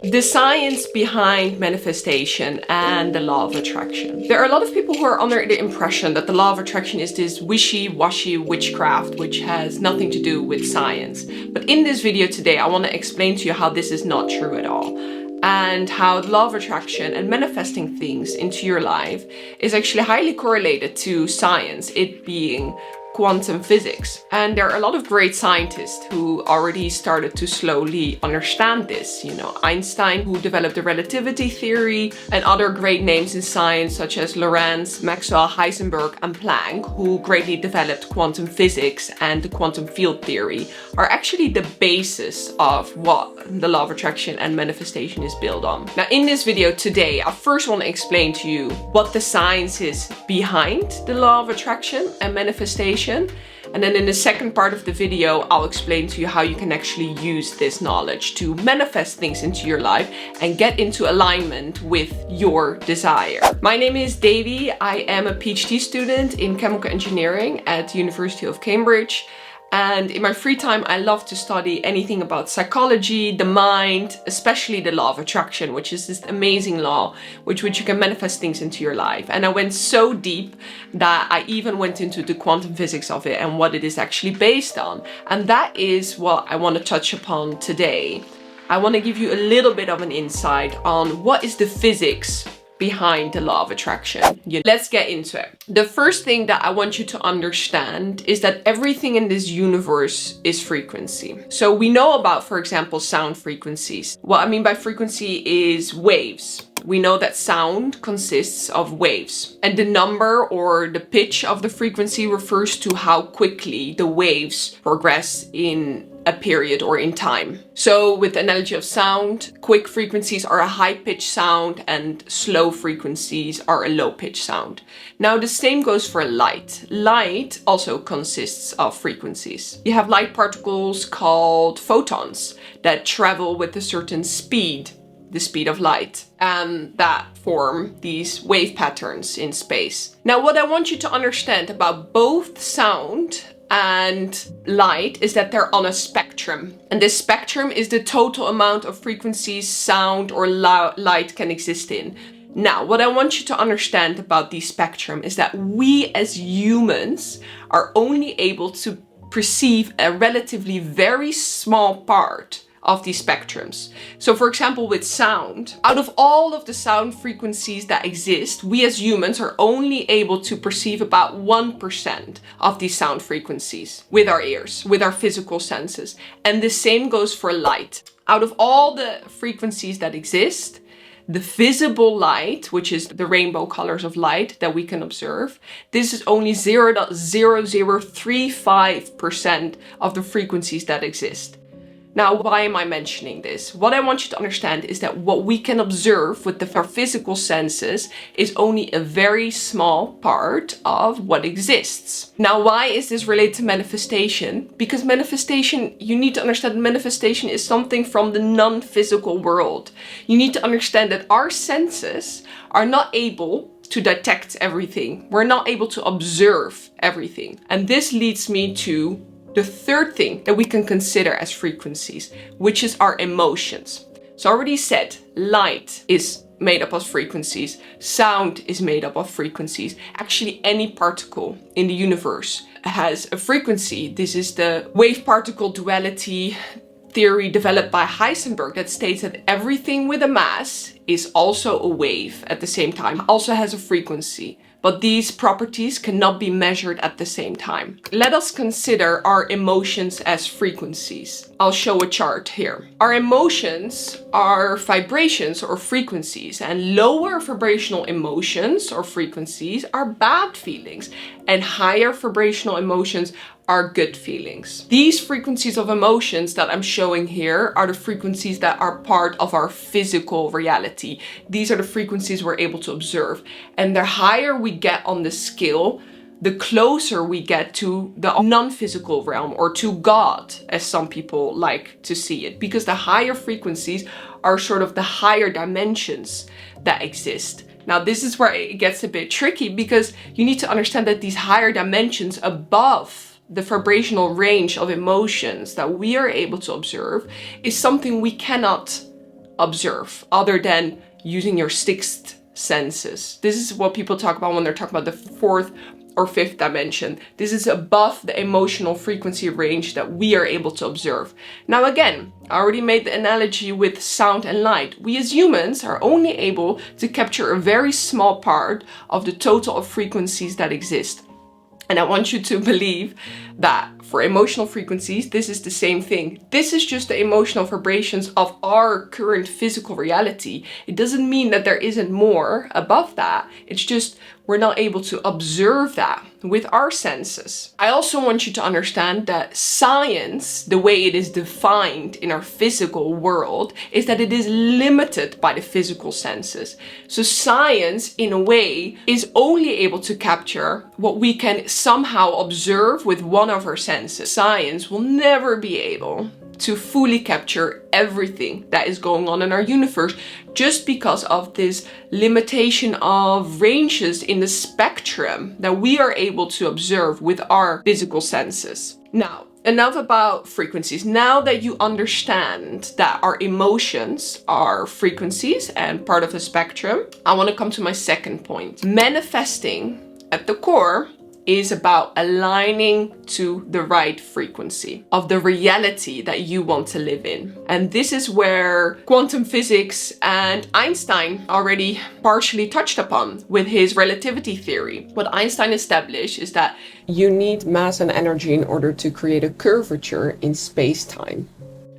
The science behind manifestation and the law of attraction. There are a lot of people who are under the impression that the law of attraction is this wishy-washy witchcraft which has nothing to do with science. But in this video today, I want to explain to you how this is not true at all, and how the law of attraction and manifesting things into your life is actually highly correlated to science, it being quantum physics. And there are a lot of great scientists who already started to slowly understand this. You know, Einstein, who developed the relativity theory, and other great names in science such as Lorentz, Maxwell, Heisenberg, and Planck, who greatly developed quantum physics and the quantum field theory, are actually the basis of what the law of attraction and manifestation is built on. Now, in this video today, I first want to explain to you what the science is behind the law of attraction and manifestation. And then in the second part of the video, I'll explain to you how you can actually use this knowledge to manifest things into your life and get into alignment with your desire. My name is Davy. I am a PhD student in chemical engineering at the University of Cambridge. And in my free time, I love to study anything about psychology, the mind, especially the law of attraction, which is this amazing law which you can manifest things into your life. And I went so deep that I even went into the quantum physics of it and what it is actually based on. And that is what I want to touch upon today. I want to give you a little bit of an insight on what is the physics behind the law of attraction. Let's get into it. The first thing that I want you to understand is that everything in this universe is frequency. So we know about, for example, sound frequencies. What I mean by frequency is waves. We know that sound consists of waves, and the number or the pitch of the frequency refers to how quickly the waves progress in a period or in time. So with the analogy of sound, quick frequencies are a high-pitched sound and slow frequencies are a low-pitched sound. Now the same goes for light. Light also consists of frequencies. You have light particles called photons that travel with a certain speed, the speed of light, and that form these wave patterns in space. Now what I want you to understand about both sound and light is that they're on a spectrum. And this spectrum is the total amount of frequencies sound or light can exist in. Now, what I want you to understand about the spectrum is that we as humans are only able to perceive a relatively very small part of these spectrums. So for example, with sound, out of all of the sound frequencies that exist, we as humans are only able to perceive about 1% of these sound frequencies with our ears, with our physical senses. And the same goes for light. Out of all the frequencies that exist, the visible light, which is the rainbow colors of light that we can observe, this is only 0.0035% of the frequencies that exist. Now, why am I mentioning this? What I want you to understand is that what we can observe with our physical senses is only a very small part of what exists. Now, why is this related to manifestation? Because manifestation, you need to understand manifestation is something from the non-physical world. You need to understand that our senses are not able to detect everything. We're not able to observe everything. And this leads me to the third thing that we can consider as frequencies, which is our emotions. So I already said light is made up of frequencies, sound is made up of frequencies. Actually, any particle in the universe has a frequency. This is the wave-particle duality theory developed by Heisenberg that states that everything with a mass is also a wave at the same time, also has a frequency. But these properties cannot be measured at the same time. Let us consider our emotions as frequencies. I'll show a chart here. Our emotions are vibrations or frequencies, and lower vibrational emotions or frequencies are bad feelings, and higher vibrational emotions are good feelings. These frequencies of emotions that I'm showing here are the frequencies that are part of our physical reality. These are the frequencies we're able to observe. And the higher we get on the scale, the closer we get to the non-physical realm, or to God, as some people like to see it. Because the higher frequencies are sort of the higher dimensions that exist. Now, this is where it gets a bit tricky, because you need to understand that these higher dimensions above the vibrational range of emotions that we are able to observe is something we cannot observe other than using your sixth senses. This is what people talk about when they're talking about the fourth or fifth dimension. This is above the emotional frequency range that we are able to observe. Now again, I already made the analogy with sound and light. We as humans are only able to capture a very small part of the total of frequencies that exist. And I want you to believe that for emotional frequencies, this is the same thing. This is just the emotional vibrations of our current physical reality. It doesn't mean that there isn't more above that. It's just we're not able to observe that with our senses. I also want you to understand that science, the way it is defined in our physical world, is that it is limited by the physical senses. So science, in a way, is only able to capture what we can somehow observe with one of our senses. Science will never be able to fully capture everything that is going on in our universe just because of this limitation of ranges in the spectrum that we are able to observe with our physical senses. Now, enough about frequencies. Now that you understand that our emotions are frequencies and part of the spectrum, I want to come to my second point. Manifesting at the core is about aligning to the right frequency of the reality that you want to live in. And this is where quantum physics and Einstein already partially touched upon with his relativity theory. What Einstein established is that you need mass and energy in order to create a curvature in space-time.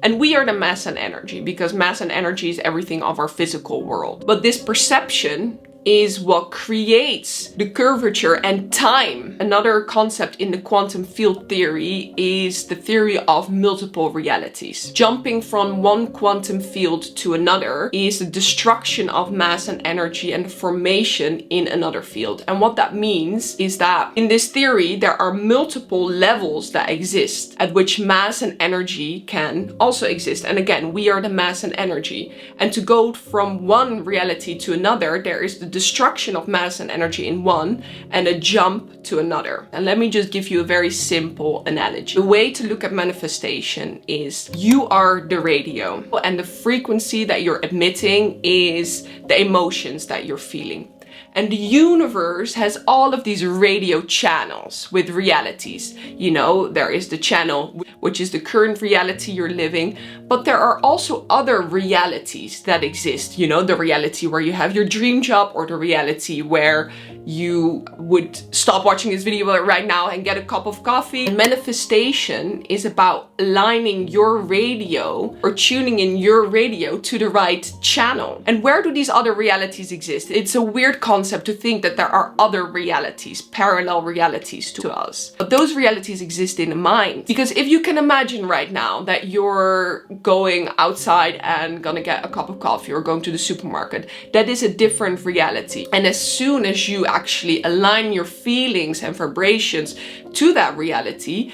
And we are the mass and energy, because mass and energy is everything of our physical world. But this perception is what creates the curvature and time. Another concept in the quantum field theory is the theory of multiple realities. Jumping from one quantum field to another is the destruction of mass and energy and the formation in another field. And what that means is that in this theory, there are multiple levels that exist at which mass and energy can also exist. And again, we are the mass and energy. And to go from one reality to another, there is the destruction of mass and energy in one and a jump to another. And let me just give you a very simple analogy. The way to look at manifestation is you are the radio, and the frequency that you're emitting is the emotions that you're feeling. And the universe has all of these radio channels with realities. You know, there is the channel which is the current reality you're living, but there are also other realities that exist. You know, the reality where you have your dream job, or the reality where you would stop watching this video right now and get a cup of coffee. And manifestation is about aligning your radio or tuning in your radio to the right channel. And where do these other realities exist? It's a weird concept to think that there are other realities, parallel realities to us. But those realities exist in the mind. Because if you can imagine right now that you're going outside and gonna get a cup of coffee or going to the supermarket, that is a different reality. And as soon as you actually align your feelings and vibrations to that reality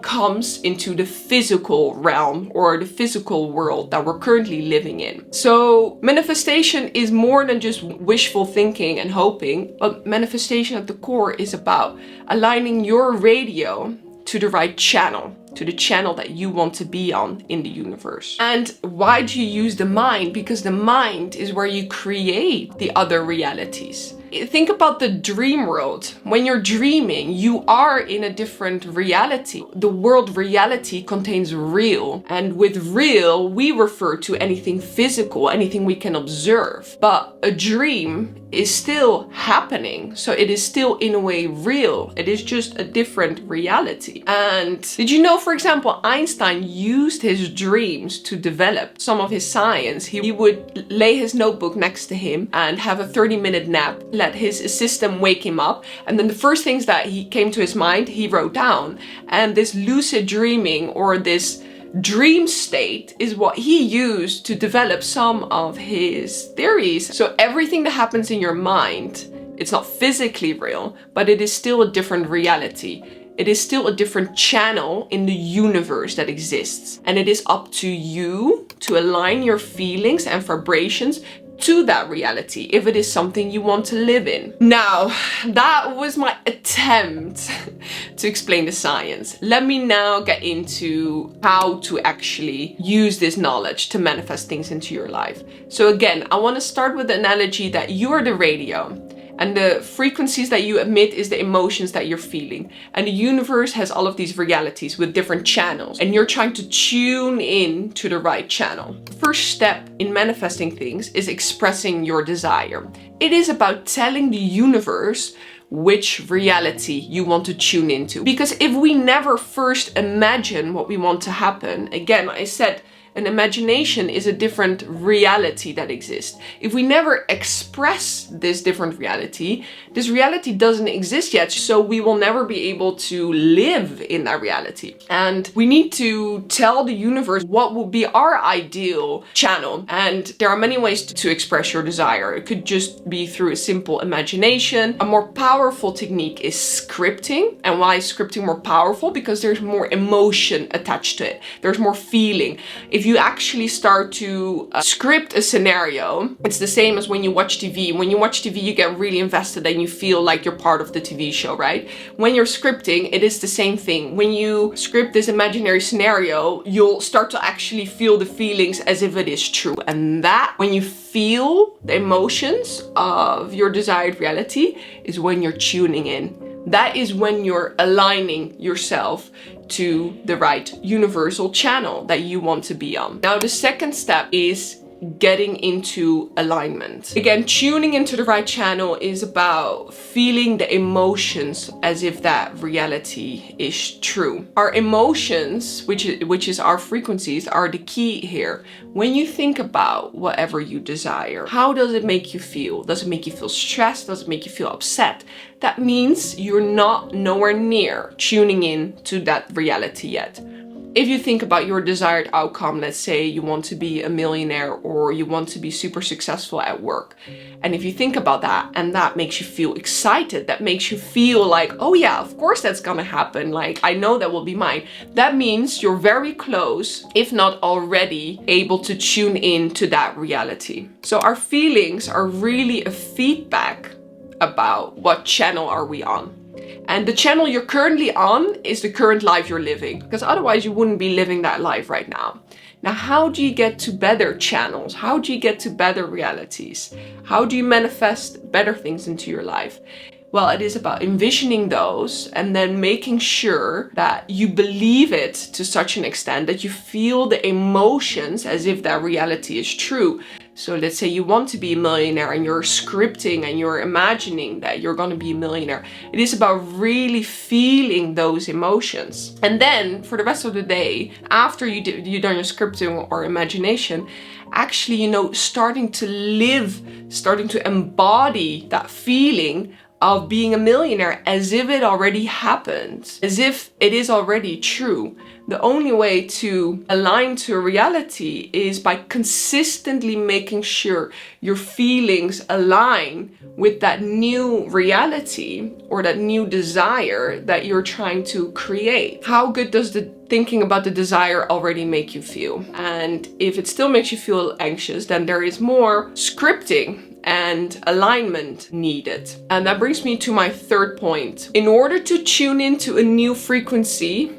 comes into the physical realm or the physical world that we're currently living in. So manifestation is more than just wishful thinking and hoping, but manifestation at the core is about aligning your radio to the right channel, to the channel that you want to be on in the universe. And why do you use the mind? Because the mind is where you create the other realities. Think about the dream world. When you're dreaming, you are in a different reality. The world reality contains real. And with real, we refer to anything physical, anything we can observe. But a dream is still happening. So it is still in a way real. It is just a different reality. And did you know, for example, Einstein used his dreams to develop some of his science? He would lay his notebook next to him and have a 30-minute nap, let his system wake him up, and then the first things that he came to his mind, he wrote down. And this lucid dreaming, or this dream state, is what he used to develop some of his theories. So everything that happens in your mind, it's not physically real, but it is still a different reality. It is still a different channel in the universe that exists. And it is up to you to align your feelings and vibrations to that reality if it is something you want to live in. Now, that was my attempt to explain the science. Let me now get into how to actually use this knowledge to manifest things into your life. So again, I want to start with the analogy that you are the radio. And the frequencies that you emit is the emotions that you're feeling. And the universe has all of these realities with different channels. And you're trying to tune in to the right channel. The first step in manifesting things is expressing your desire. It is about telling the universe which reality you want to tune into. Because if we never first imagine what we want to happen, again, I said, an imagination is a different reality that exists. If we never express this different reality, this reality doesn't exist yet, so we will never be able to live in that reality. And we need to tell the universe what would be our ideal channel. And there are many ways to express your desire. It could just be through a simple imagination. A more powerful technique is scripting. And why is scripting more powerful? Because there's more emotion attached to it. There's more feeling. If you actually start to script a scenario, it's the same as when you watch TV. When you watch TV, you get really invested and you feel like you're part of the TV show, right? When you're scripting, it is the same thing. When you script this imaginary scenario, you'll start to actually feel the feelings as if it is true. And that, when you feel the emotions of your desired reality, is when you're tuning in. That is when you're aligning yourself to the right universal channel that you want to be on. Now, the second step is getting into alignment. Again, tuning into the right channel is about feeling the emotions as if that reality is true. Our emotions, which is our frequencies, are the key here. When you think about whatever you desire, how does it make you feel? Does it make you feel stressed? Does it make you feel upset? That means you're nowhere near tuning in to that reality yet. If you think about your desired outcome, let's say you want to be a millionaire or you want to be super successful at work. And if you think about that and that makes you feel excited, that makes you feel like, oh yeah, of course that's gonna happen. Like, I know that will be mine. That means you're very close, if not already, able to tune in to that reality. So our feelings are really a feedback about what channel are we on. And the channel you're currently on is the current life you're living, because otherwise you wouldn't be living that life right now. Now, how do you get to better channels? How do you get to better realities? How do you manifest better things into your life? Well, it is about envisioning those and then making sure that you believe it to such an extent that you feel the emotions as if that reality is true. So let's say you want to be a millionaire and you're scripting and you're imagining that you're going to be a millionaire. It is about really feeling those emotions. And then for the rest of the day, after you've done your scripting or imagination, actually, starting to live, starting to embody that feeling of being a millionaire as if it already happened, as if it is already true. The only way to align to a reality is by consistently making sure your feelings align with that new reality or that new desire that you're trying to create. How good does the thinking about the desire already make you feel? And if it still makes you feel anxious, then there is more scripting and alignment needed. And that brings me to my third point. In order to tune into a new frequency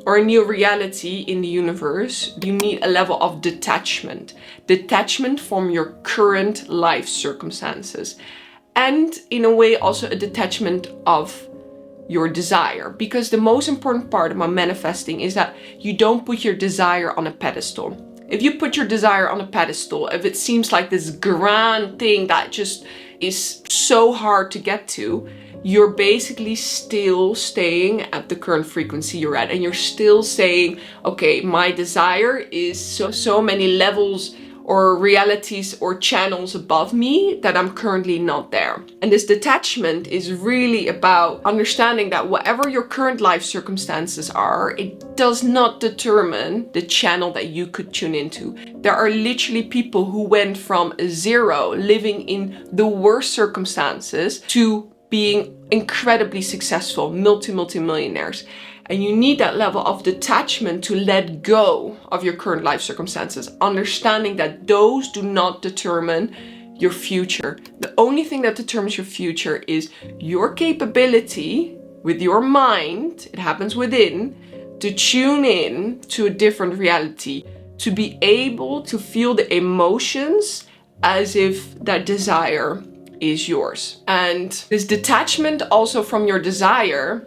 or a new reality in the universe, you need a level of detachment. Detachment from your current life circumstances. And in a way also a detachment of your desire. Because the most important part about manifesting is that you don't put your desire on a pedestal. If you put your desire on a pedestal, if it seems like this grand thing that just is so hard to get to, you're basically still staying at the current frequency you're at. And you're still saying, okay, my desire is so many levels or realities or channels above me that I'm currently not there. And this detachment is really about understanding that whatever your current life circumstances are, it does not determine the channel that you could tune into. There are literally people who went from zero, living in the worst circumstances, to being incredibly successful, multi-millionaires. And you need that level of detachment to let go of your current life circumstances, understanding that those do not determine your future. The only thing that determines your future is your capability with your mind, it happens within, to tune in to a different reality, to be able to feel the emotions as if that desire is yours. And this detachment also from your desire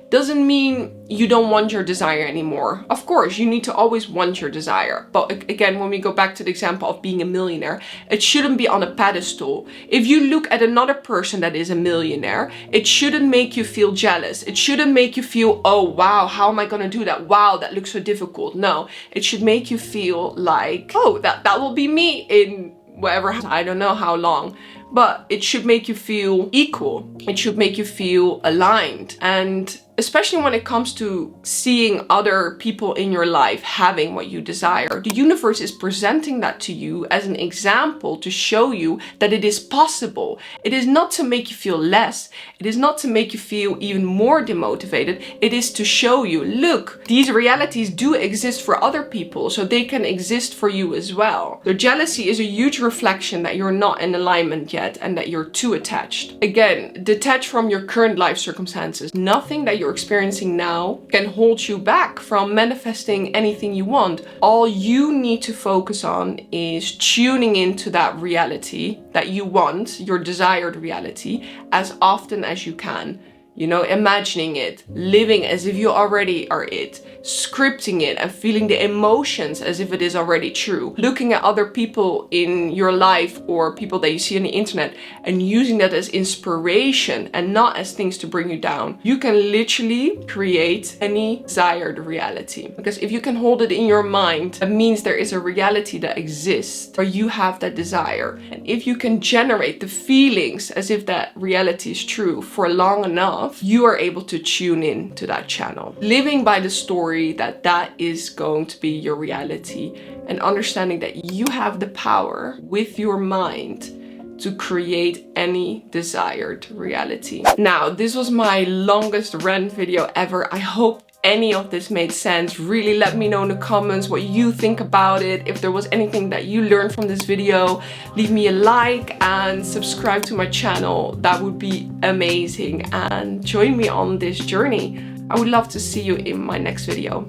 doesn't mean you don't want your desire anymore. Of course, you need to always want your desire. But again, when we go back to the example of being a millionaire, it shouldn't be on a pedestal. If you look at another person that is a millionaire, it shouldn't make you feel jealous. It shouldn't make you feel, oh wow, how am I gonna do that? Wow, that looks so difficult. No, it should make you feel like, oh, that will be me in whatever, I don't know how long. But it should make you feel equal. It should make you feel aligned. And especially when it comes to seeing other people in your life having what you desire, the universe is presenting that to you as an example to show you that it is possible. It is not to make you feel less. It is not to make you feel even more demotivated. It is to show you, look, these realities do exist for other people, so they can exist for you as well. The jealousy is a huge reflection that you're not in alignment yet and that you're too attached. Again, detach from your current life circumstances. Nothing that you're experiencing now can hold you back from manifesting anything you want. All you need to focus on is tuning into that reality that you want, your desired reality, as often as you can. You know, imagining it, living as if you already are it, scripting it and feeling the emotions as if it is already true. Looking at other people in your life or people that you see on the internet and using that as inspiration and not as things to bring you down. You can literally create any desired reality. Because if you can hold it in your mind, that means there is a reality that exists where you have that desire. And if you can generate the feelings as if that reality is true for long enough, you are able to tune in to that channel. Living by the story that is going to be your reality and understanding that you have the power with your mind to create any desired reality. Now, this was my longest rant video ever. I hope any of this made sense. Really let me know in the comments what you think about it. If there was anything that you learned from this video, leave me a like and subscribe to my channel. That would be amazing. And join me on this journey. I would love to see you in my next video.